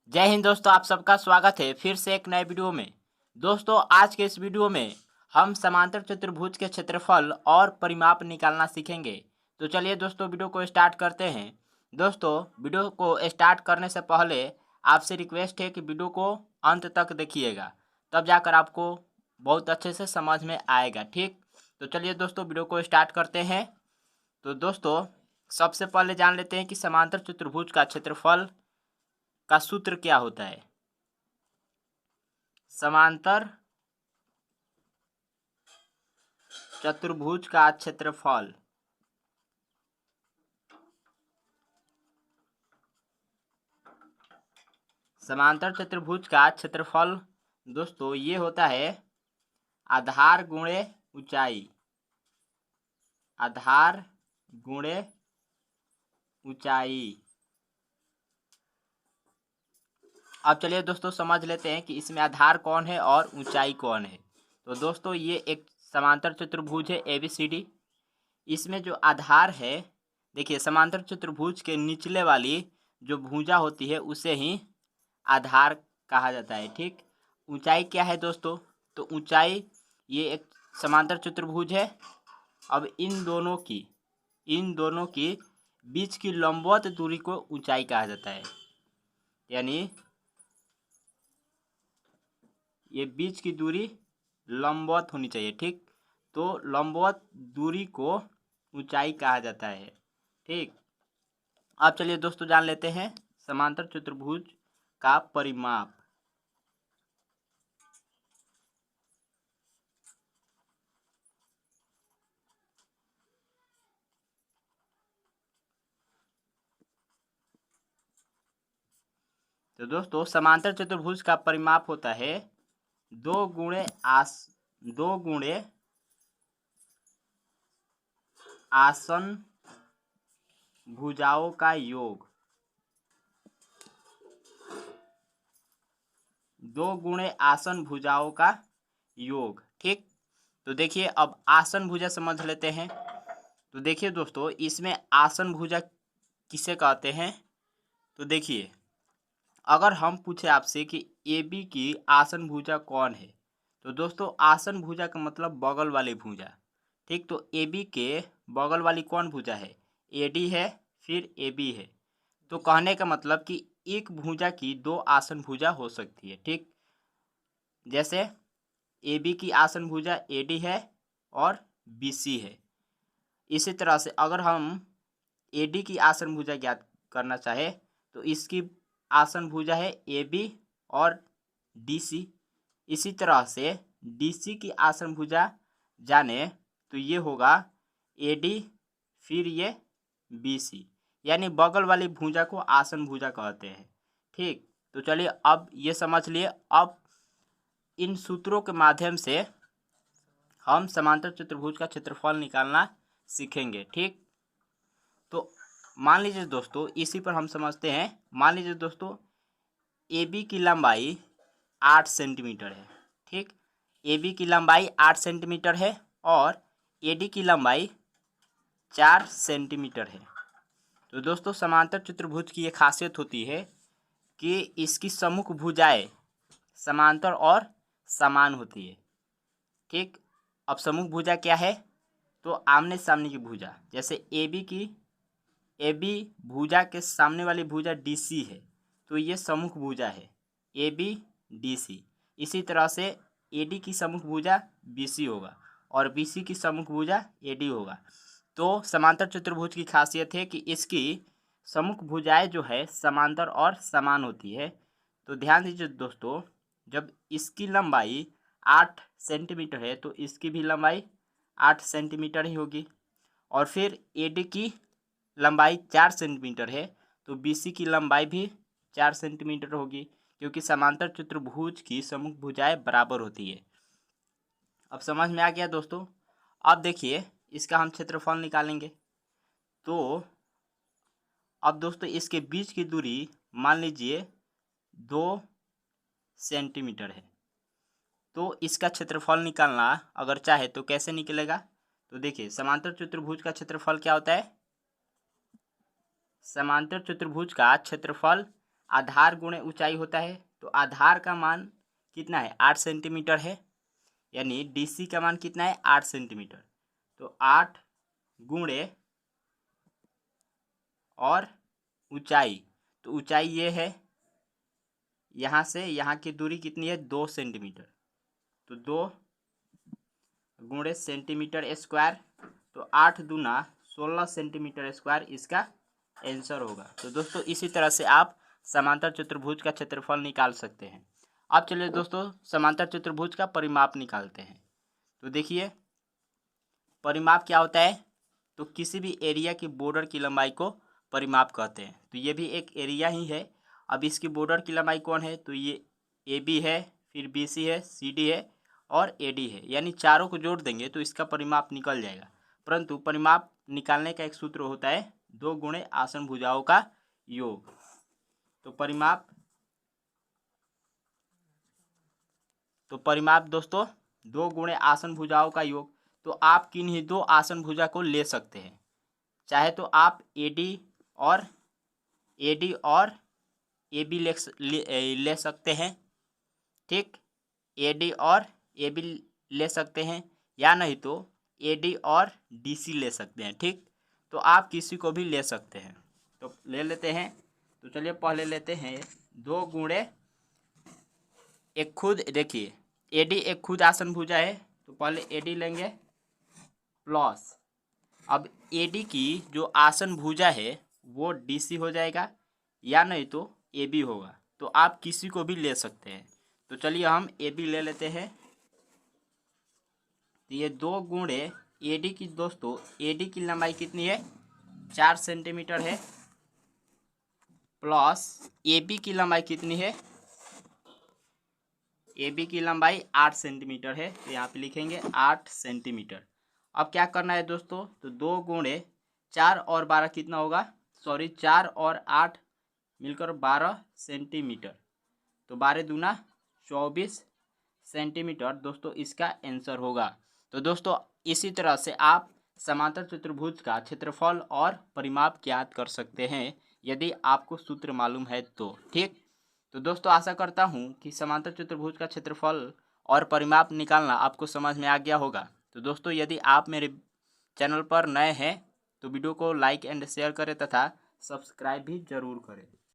जय हिंद दोस्तों, आप सबका स्वागत है फिर से एक नए वीडियो में। दोस्तों, आज के इस वीडियो में हम समांतर चतुर्भुज के क्षेत्रफल और परिमाप निकालना सीखेंगे। तो चलिए दोस्तों, वीडियो को स्टार्ट करते हैं। दोस्तों, वीडियो को स्टार्ट करने से पहले आपसे रिक्वेस्ट है कि वीडियो को अंत तक देखिएगा, तब जाकर आपको बहुत अच्छे से समझ में आएगा। ठीक, तो चलिए दोस्तों, वीडियो को स्टार्ट करते हैं। तो दोस्तों, सबसे पहले जान लेते हैं कि समांतर चतुर्भुज का क्षेत्रफल का सूत्र क्या होता है। समांतर चतुर्भुज का क्षेत्रफल दोस्तों ये होता है आधार गुणे ऊंचाई। आधार गुणे ऊंचाई। अब चलिए दोस्तों, समझ लेते हैं कि इसमें आधार कौन है और ऊंचाई कौन है। तो दोस्तों, ये एक समांतर चतुर्भुज है ABCD। इसमें जो आधार है, देखिए, समांतर चतुर्भुज के निचले वाली जो भुजा होती है उसे ही आधार कहा जाता है। ठीक, ऊंचाई क्या है दोस्तों? तो ऊंचाई, ये एक समांतर चतुर्भुज है। अब इन दोनों की बीच की लंबवत दूरी को ऊंचाई कहा जाता है। यानी ये बीच की दूरी लंबवत होनी चाहिए। ठीक, तो लंबवत दूरी को ऊंचाई कहा जाता है। ठीक, अब चलिए दोस्तों, जान लेते हैं समांतर चतुर्भुज का परिमाप। तो दोस्तों, समांतर चतुर्भुज का परिमाप होता है दो गुणे आसन भुजाओं का योग। 2 गुणे आसन भुजाओं का योग। ठीक, तो देखिए, अब आसन भुजा समझ लेते हैं। तो देखिए दोस्तों, इसमें आसन भुजा किसे कहते हैं? तो देखिए, अगर हम पूछे आपसे कि AB की आसन भुजा कौन है, तो दोस्तों आसन भुजा का मतलब बगल वाली भुजा। ठीक, तो AB के बगल वाली कौन भुजा है? AD है, फिर AB है। तो कहने का मतलब कि एक भुजा की दो आसन भुजा हो सकती है। ठीक, जैसे AB की आसन भुजा AD है और BC है। इसी तरह से अगर हम AD की आसन भुजा ज्ञात करना चाहे तो इसकी आसन भुजा है AB और DC। इसी तरह से DC की आसन भुजा जाने तो ये होगा AD, फिर ये BC। यानी बगल वाली भुजा को आसन भुजा कहते हैं। ठीक, तो चलिए अब ये समझ लिए। अब इन सूत्रों के माध्यम से हम समांतर चतुर्भुज का क्षेत्रफल निकालना सीखेंगे। ठीक, तो मान लीजिए दोस्तों, इसी पर हम समझते हैं। मान लीजिए दोस्तों, AB की लंबाई 8 सेंटीमीटर है। ठीक, AB की लंबाई 8 सेंटीमीटर है और AD की लंबाई 4 सेंटीमीटर है। तो दोस्तों, समांतर चतुर्भुज की ये खासियत होती है कि इसकी सम्मुख भुजाएं समांतर और समान होती है। ठीक, अब सम्मुख भुजा क्या है? तो आमने सामने की भुजा। जैसे AB भुजा के सामने वाली भुजा DC है, तो ये सम्मुख भुजा है AB DC। इसी तरह से AD की सम्मुख भुजा BC होगा और BC की सम्मुख भुजा AD होगा। तो समांतर चतुर्भुज की खासियत है कि इसकी सम्मुख भुजाएं जो है समांतर और समान होती है। तो ध्यान दीजिए दोस्तों, जब इसकी लंबाई 8 सेंटीमीटर है तो इसकी भी लंबाई 8 सेंटीमीटर ही होगी। और फिर AD की लंबाई 4 सेंटीमीटर है तो BC की लंबाई भी 4 सेंटीमीटर होगी, क्योंकि समांतर चतुर्भुज की सम्मुख भुजाएं बराबर होती है। अब समझ में आ गया दोस्तों? अब देखिए, इसका हम क्षेत्रफल निकालेंगे। तो अब दोस्तों, इसके बीच की दूरी मान लीजिए 2 सेंटीमीटर है। तो इसका क्षेत्रफल निकालना अगर चाहे तो कैसे निकलेगा? तो देखिए, समांतर चतुर्भुज का क्षेत्रफल क्या होता है? समांतर चतुर्भुज का क्षेत्रफल आधार गुणे ऊंचाई होता है, तो आधार का मान कितना है 8 सेंटीमीटर है, यानी DC का मान कितना है 8 सेंटीमीटर। तो 8 गुणे और ऊंचाई, तो ऊंचाई ये है, यहाँ से यहाँ की दूरी कितनी है 2 सेंटीमीटर, तो 2 गुणे सेंटीमीटर स्क्वायर, तो 8 दूना 16 सेंटीमीटर स्क्वायर इसका आंसर होगा। तो दोस्तों इसी तरह से आप समांतर चतुर्भुज का क्षेत्रफल निकाल सकते हैं। अब चलिए दोस्तों समांतर चतुर्भुज का परिमाप निकालते हैं। तो देखिए परिमाप क्या होता है, तो किसी भी एरिया की बॉर्डर की लंबाई को परिमाप कहते हैं। तो ये भी एक एरिया ही है। अब इसकी बॉर्डर की लंबाई कौन है, तो ये AB है, फिर BC है, CD है और AD है, यानी चारों को जोड़ देंगे तो इसका परिमाप निकल जाएगा। परंतु परिमाप निकालने का एक सूत्र होता है 2 गुणे आसन भुजाओं का योग। तो परिमाप दोस्तों 2 गुणे आसन भुजाओं का योग। तो आप किन्हीं 2 आसन भुजा को ले सकते हैं, चाहे तो आप AD और AB ले सकते हैं, ठीक, AD और AB ले सकते हैं, या नहीं तो AD और DC ले सकते हैं, ठीक। तो आप किसी को भी ले सकते हैं, तो ले लेते हैं। तो चलिए पहले लेते हैं 2 गुणे एक खुद, देखिए AD एक खुद आसन भुजा है, तो पहले AD लेंगे प्लस, अब AD की जो आसन भुजा है वो DC हो जाएगा, या नहीं तो AB होगा। तो आप किसी को भी ले सकते हैं। तो चलिए हम AB ले लेते हैं। तो ये 2 गुणे AD की, दोस्तों AD की लंबाई कितनी है 4 सेंटीमीटर है, प्लस AB की लंबाई कितनी है, AB की लंबाई 8 सेंटीमीटर है, तो यहाँ पे लिखेंगे 8 सेंटीमीटर। अब क्या करना है दोस्तों, तो 2 गुणे 4 और 12 कितना होगा, 4 और 8 मिलकर 12 सेंटीमीटर, तो 12 दूना 24 सेंटीमीटर दोस्तों इसका आंसर होगा। तो दोस्तों इसी तरह से आप समांतर चतुर्भुज का क्षेत्रफल और परिमाप ज्ञात कर सकते हैं, यदि आपको सूत्र मालूम है तो, ठीक। तो दोस्तों आशा करता हूँ कि समांतर चतुर्भुज का क्षेत्रफल और परिमाप निकालना आपको समझ में आ गया होगा। तो दोस्तों यदि आप मेरे चैनल पर नए हैं तो वीडियो को लाइक एंड शेयर करें तथा सब्सक्राइब भी जरूर करें।